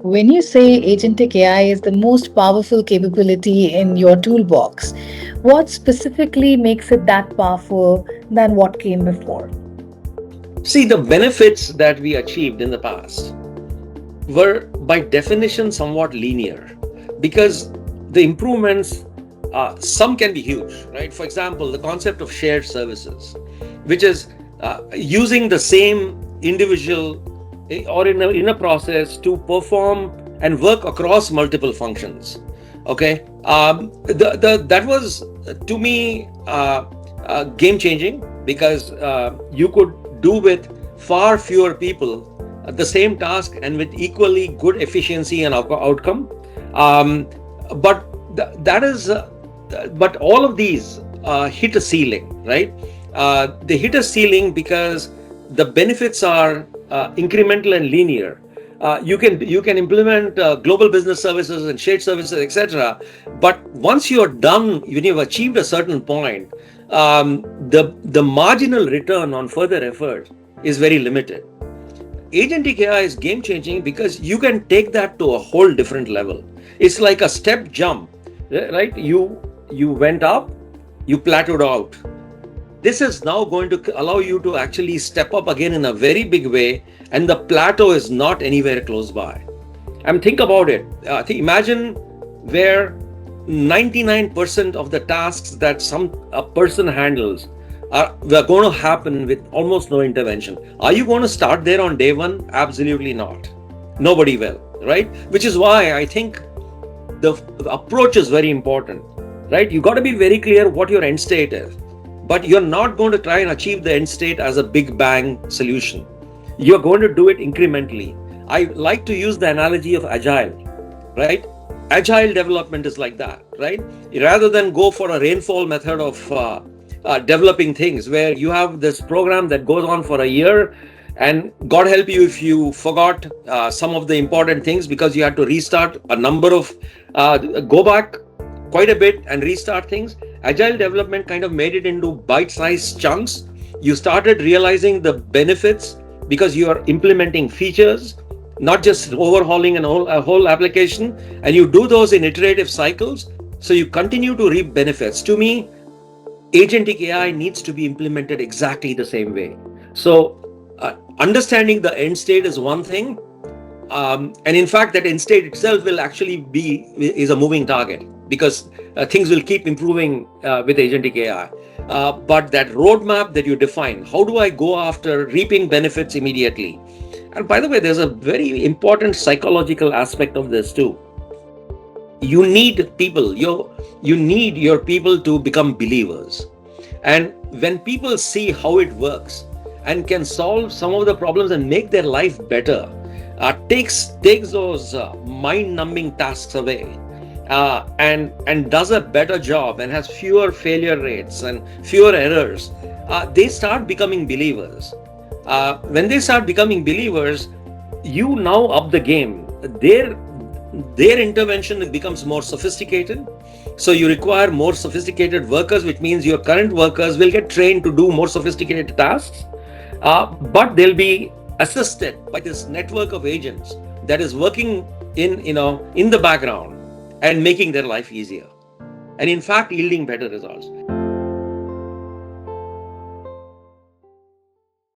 When you say agentic AI is the most powerful capability in your toolbox, what specifically makes it that powerful than what came before? See, the benefits that we achieved in the past were by definition somewhat linear because the improvements, some can be huge, right? For example, the concept of shared services, which is using the same individual or in a process to perform and work across multiple functions. Okay, that was to me game changing because you could do with far fewer people the same task and with equally good efficiency and outcome. Um, but that is, but all of these hit a ceiling, right? They hit a ceiling because the benefits are incremental and linear. You can implement global business services and shared services, etc. But once you're done, when you've achieved a certain point, the marginal return on further effort is very limited. Agentic AI is game changing because you can take that to a whole different level. It's like a step jump, right? You went up, you plateaued out. This is now going to allow you to actually step up again in a very big way, and the plateau is not anywhere close by. I mean, think about it. Imagine where 99% of the tasks that a person handles are going to happen with almost no intervention. Are you going to start there on day one? Absolutely not. Nobody will, right? Which is why I think the approach is very important, right? You got to be very clear what your end state is, but you're not going to try and achieve the end state as a big bang solution. You're going to do it incrementally. I like to use the analogy of agile, right? Agile development is like that, right? Rather than go for a rainfall method of developing things where you have this program that goes on for a year, and God help you if you forgot some of the important things because you had to restart a number of go back quite a bit and restart things. Agile development kind of made it into bite-sized chunks. You started realizing the benefits because you are implementing features, not just overhauling a whole application, and you do those in iterative cycles. So you continue to reap benefits. To me, agentic AI needs to be implemented exactly the same way. So understanding the end state is one thing, and in fact, that end state itself will actually be is a moving target because things will keep improving with agentic AI. But that roadmap that you define, how do I go after reaping benefits immediately? And by the way, there's a very important psychological aspect of this too. You need people. You need your people to become believers, and when people see how it works and can solve some of the problems and make their life better, takes those mind-numbing tasks away, and does a better job and has fewer failure rates and fewer errors, they start becoming believers. When they start becoming believers, you now up the game. Their intervention becomes more sophisticated. So you require more sophisticated workers, which means your current workers will get trained to do more sophisticated tasks, but they'll be assisted by this network of agents that is working in the background and making their life easier, and in fact yielding better results.